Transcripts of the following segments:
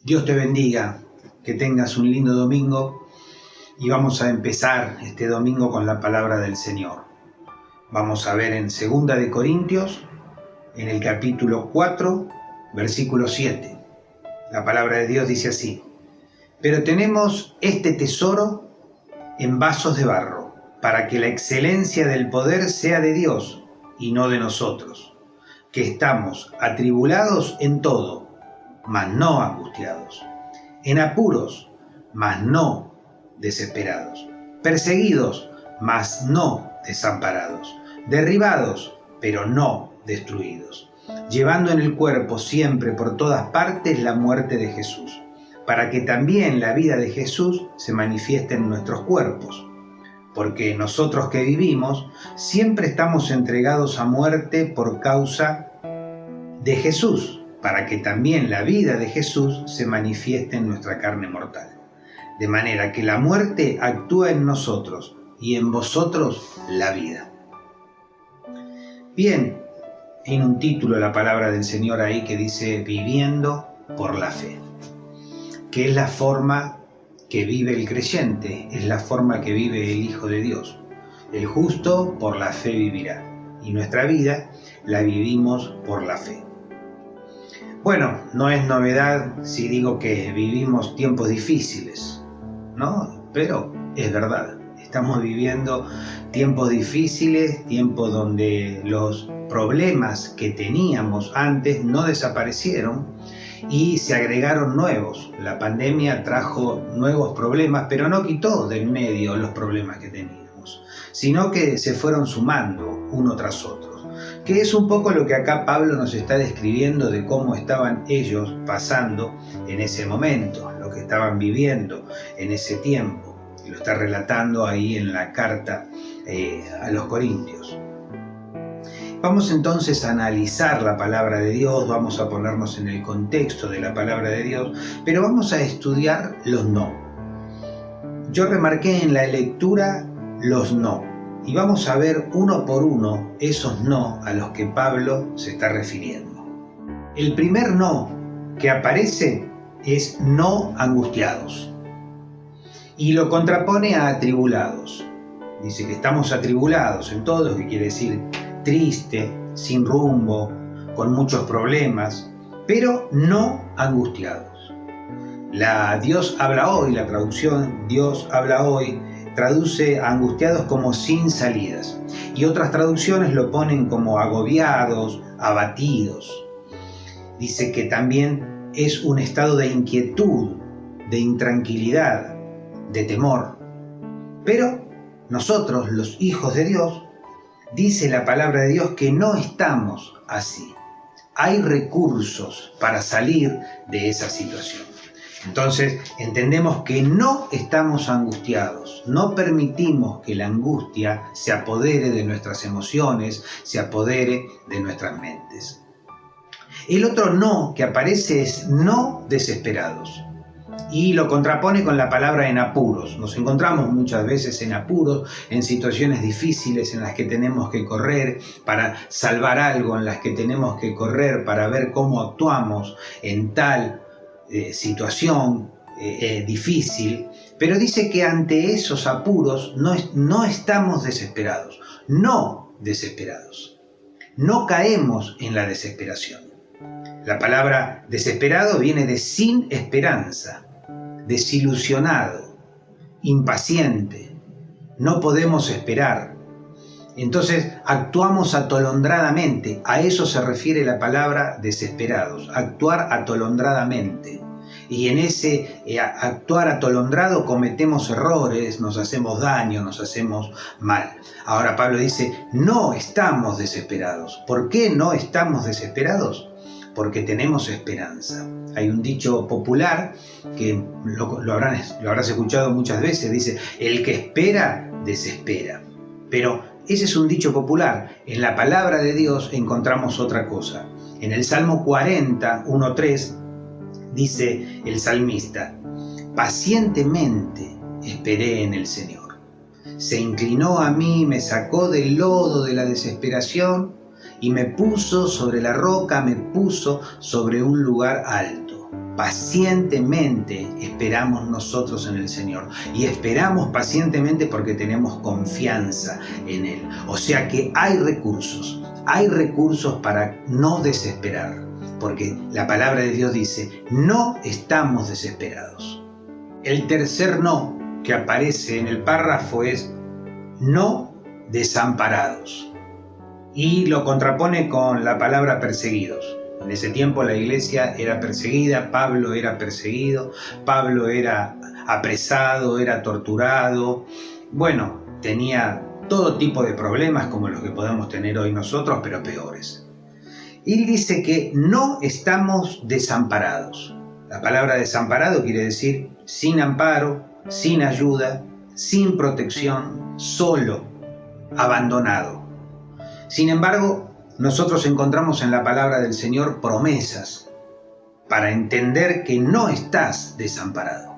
Dios te bendiga, que tengas un lindo domingo y vamos a empezar este domingo con la palabra del Señor. Vamos a ver en 2 de Corintios, en el capítulo 4, versículo 7. La palabra de Dios dice así: pero tenemos este tesoro en vasos de barro, para que la excelencia del poder sea de Dios y no de nosotros, que estamos atribulados en todo, mas no angustiados, en apuros, mas no desesperados, perseguidos, mas no desamparados, derribados, pero no destruidos, llevando en el cuerpo siempre por todas partes la muerte de Jesús, para que también la vida de Jesús se manifieste en nuestros cuerpos. Porque nosotros que vivimos siempre estamos entregados a muerte por causa de Jesús, para que también la vida de Jesús se manifieste en nuestra carne mortal. De manera que la muerte actúa en nosotros y en vosotros la vida. Bien, en un título la palabra del Señor ahí que dice viviendo por la fe, que es la forma que vive el creyente, es la forma que vive el Hijo de Dios. El justo por la fe vivirá, y nuestra vida la vivimos por la fe. Bueno, no es novedad si digo que vivimos tiempos difíciles, ¿no? Pero es verdad, estamos viviendo tiempos difíciles, tiempos donde los problemas que teníamos antes no desaparecieron y se agregaron nuevos. La pandemia trajo nuevos problemas, pero no quitó del medio los problemas que teníamos, sino que se fueron sumando uno tras otro. Que es un poco lo que acá Pablo nos está describiendo de cómo estaban ellos pasando en ese momento, lo que estaban viviendo en ese tiempo. Y lo está relatando ahí en la carta a los Corintios. Vamos entonces a analizar la palabra de Dios, vamos a ponernos en el contexto de la palabra de Dios, pero vamos a estudiar los no. Yo remarqué en la lectura los no. Y vamos a ver uno por uno esos no a los que Pablo se está refiriendo. El primer no que aparece es no angustiados. Y lo contrapone a atribulados. Dice que estamos atribulados en todo, lo que quiere decir triste, sin rumbo, con muchos problemas, pero no angustiados. La Dios habla hoy, la traducción Dios habla hoy, traduce a angustiados como sin salidas, y otras traducciones lo ponen como agobiados, abatidos. Dice que también es un estado de inquietud, de intranquilidad, de temor. Pero nosotros, los hijos de Dios, dice la palabra de Dios que no estamos así. Hay recursos para salir de esa situación. Entonces entendemos que no estamos angustiados, no permitimos que la angustia se apodere de nuestras emociones, se apodere de nuestras mentes. El otro no que aparece es no desesperados y lo contrapone con la palabra en apuros. Nos encontramos muchas veces en apuros, en situaciones difíciles en las que tenemos que correr para salvar algo, en las que tenemos que correr para ver cómo actuamos en tal situación difícil, pero dice que ante esos apuros no estamos desesperados, no desesperados, no caemos en la desesperación. La palabra desesperado viene de sin esperanza, desilusionado, impaciente, no podemos esperar. Entonces actuamos atolondradamente, a eso se refiere la palabra desesperados, actuar atolondradamente. Y en ese actuar atolondrado cometemos errores, nos hacemos daño, nos hacemos mal. Ahora Pablo dice, no estamos desesperados. ¿Por qué no estamos desesperados? Porque tenemos esperanza. Hay un dicho popular que lo habrás escuchado muchas veces, dice, el que espera, desespera. Pero ese es un dicho popular. En la palabra de Dios encontramos otra cosa. En el Salmo 40, 1:3, dice el salmista, pacientemente esperé en el Señor. Se inclinó a mí, me sacó del lodo de la desesperación y me puso sobre la roca, me puso sobre un lugar alto. pacientemente esperamos nosotros en el Señor. Y esperamos pacientemente porque tenemos confianza en Él. O sea que hay recursos para no desesperar. Porque la palabra de Dios dice, no estamos desesperados. El tercer no que aparece en el párrafo es no desamparados. Y lo contrapone con la palabra perseguidos. En ese tiempo la iglesia era perseguida, Pablo era perseguido, Pablo era apresado, era torturado. Bueno, tenía todo tipo de problemas como los que podemos tener hoy nosotros, pero peores. Y dice que no estamos desamparados. La palabra desamparado quiere decir sin amparo, sin ayuda, sin protección, solo, abandonado. Sin embargo, nosotros encontramos en la palabra del Señor promesas para entender que no estás desamparado.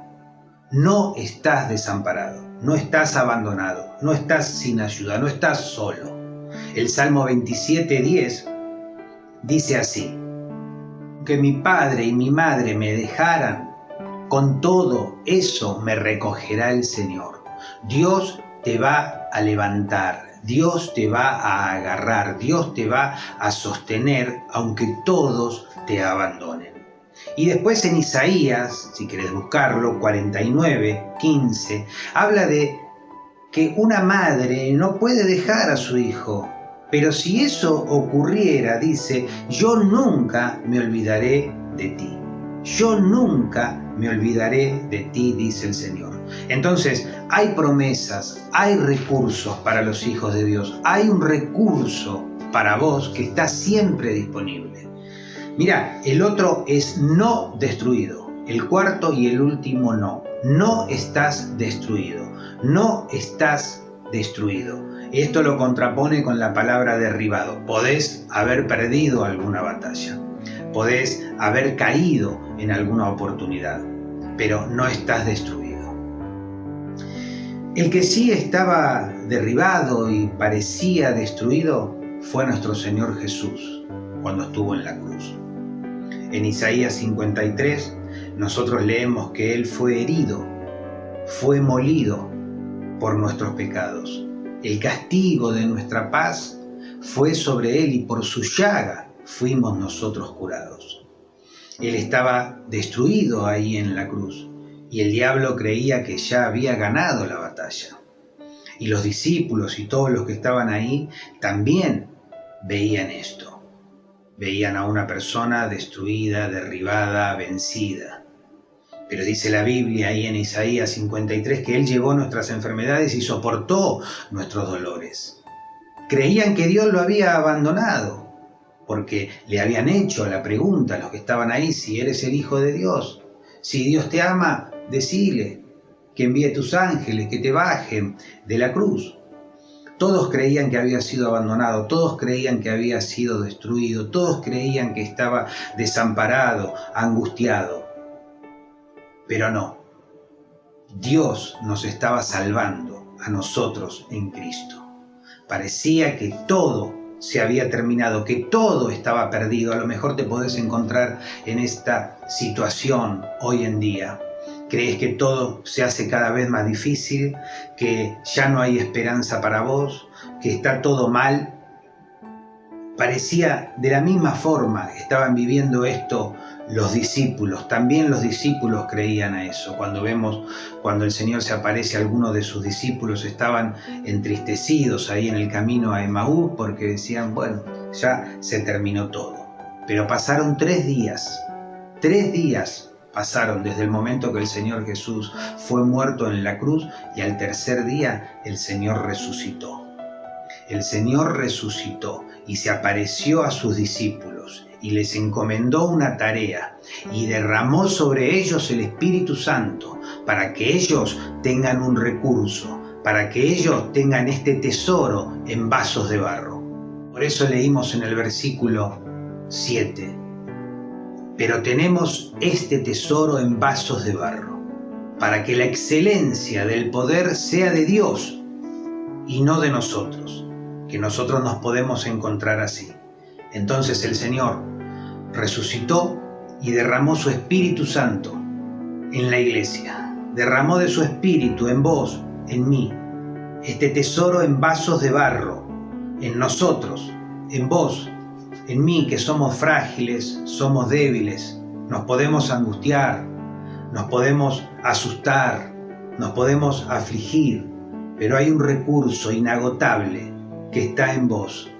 No estás desamparado, no estás abandonado, no estás sin ayuda, no estás solo. El Salmo 27:10 dice así: que mi padre y mi madre me dejaran, con todo eso me recogerá el Señor. Dios te va a levantar, Dios te va a agarrar, Dios te va a sostener, aunque todos te abandonen. Y después en Isaías, si querés buscarlo, 49:15, habla de que una madre no puede dejar a su hijo. Pero si eso ocurriera, dice, yo nunca me olvidaré de ti. Yo nunca me olvidaré de ti, dice el Señor. Entonces, hay promesas, hay recursos para los hijos de Dios. Hay un recurso para vos que está siempre disponible. Mira, el otro es no destruido. El cuarto y el último no. No estás destruido. No estás destruido. Esto lo contrapone con la palabra derribado. Podés haber perdido alguna batalla. Podés haber caído en alguna oportunidad, pero no estás destruido. El que sí estaba derribado y parecía destruido fue nuestro Señor Jesús cuando estuvo en la cruz. En Isaías 53 nosotros leemos que Él fue herido, fue molido por nuestros pecados. El castigo de nuestra paz fue sobre Él y por su llaga fuimos nosotros curados. Él estaba destruido ahí en la cruz y el diablo creía que ya había ganado la batalla. Y los discípulos y todos los que estaban ahí también veían esto. Veían a una persona destruida, derribada, vencida. Pero dice la Biblia ahí en Isaías 53 que Él llevó nuestras enfermedades y soportó nuestros dolores. Creían que Dios lo había abandonado, porque le habían hecho la pregunta a los que estaban ahí, si eres el Hijo de Dios, si Dios te ama, decile que envíe tus ángeles, que te bajen de la cruz. Todos creían que había sido abandonado, todos creían que había sido destruido, todos creían que estaba desamparado, angustiado. Pero no, Dios nos estaba salvando a nosotros en Cristo. Parecía que todo se había terminado, que todo estaba perdido. A lo mejor te podés encontrar en esta situación hoy en día. Crees que todo se hace cada vez más difícil, que ya no hay esperanza para vos, que está todo mal. Parecía de la misma forma estaban viviendo esto los discípulos. También los discípulos creían a eso. Cuando el Señor se aparece a algunos de sus discípulos, estaban entristecidos ahí en el camino a Emaús porque decían, bueno, ya se terminó todo. Pero pasaron 3 días. 3 días pasaron desde el momento que el Señor Jesús fue muerto en la cruz y al tercer día el Señor resucitó. El Señor resucitó y se apareció a sus discípulos y les encomendó una tarea y derramó sobre ellos el Espíritu Santo para que ellos tengan un recurso, para que ellos tengan este tesoro en vasos de barro. Por eso leímos en el versículo 7, pero tenemos este tesoro en vasos de barro, para que la excelencia del poder sea de Dios y no de nosotros, que nosotros nos podemos encontrar así. Entonces el Señor resucitó y derramó su Espíritu Santo en la iglesia. Derramó de su Espíritu en vos, en mí, este tesoro en vasos de barro, en nosotros, en vos, en mí, que somos frágiles, somos débiles, nos podemos angustiar, nos podemos asustar, nos podemos afligir, pero hay un recurso inagotable que está en vos.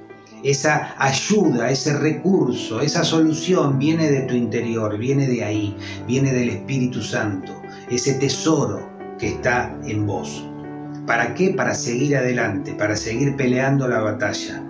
Esa ayuda, ese recurso, esa solución viene de tu interior, viene de ahí, viene del Espíritu Santo, ese tesoro que está en vos. ¿Para qué? Para seguir adelante, para seguir peleando la batalla.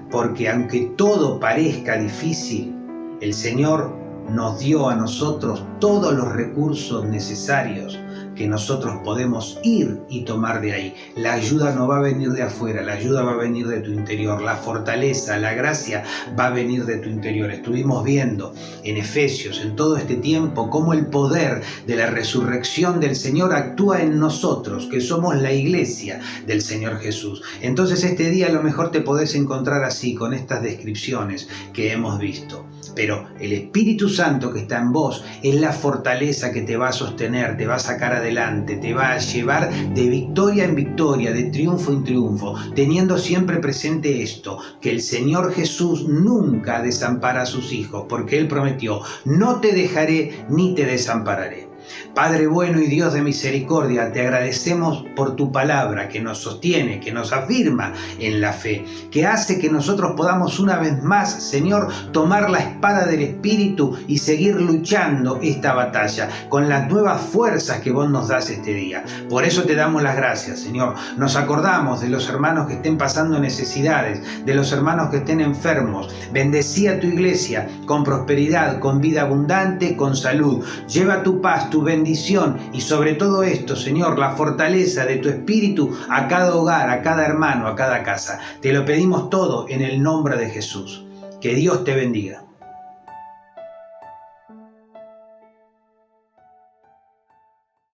Porque aunque todo parezca difícil, el Señor nos dio a nosotros todos los recursos necesarios que nosotros podemos ir y tomar de ahí. La ayuda no va a venir de afuera, la ayuda va a venir de tu interior, la fortaleza, la gracia va a venir de tu interior. Estuvimos viendo en Efesios en todo este tiempo cómo el poder de la resurrección del Señor actúa en nosotros, que somos la iglesia del Señor Jesús. Entonces este día a lo mejor te podés encontrar así, con estas descripciones que hemos visto. Pero el Espíritu Santo que está en vos es la fortaleza que te va a sostener, te va a sacar adelante, te va a llevar de victoria en victoria, de triunfo en triunfo, teniendo siempre presente esto, que el Señor Jesús nunca desampara a sus hijos, porque Él prometió: no te dejaré ni te desampararé. Padre bueno y Dios de misericordia, te agradecemos por tu palabra que nos sostiene, que nos afirma en la fe, que hace que nosotros podamos una vez más, Señor, tomar la espada del Espíritu y seguir luchando esta batalla con las nuevas fuerzas que vos nos das este día. Por eso te damos las gracias, Señor. Nos acordamos de los hermanos que estén pasando necesidades, de los hermanos que estén enfermos. Bendecí a tu iglesia con prosperidad, con vida abundante, con salud. Lleva tu paz, tu bendición y sobre todo esto, Señor, la fortaleza de tu Espíritu a cada hogar, a cada hermano, a cada casa. Te lo pedimos todo en el nombre de Jesús. Que Dios te bendiga.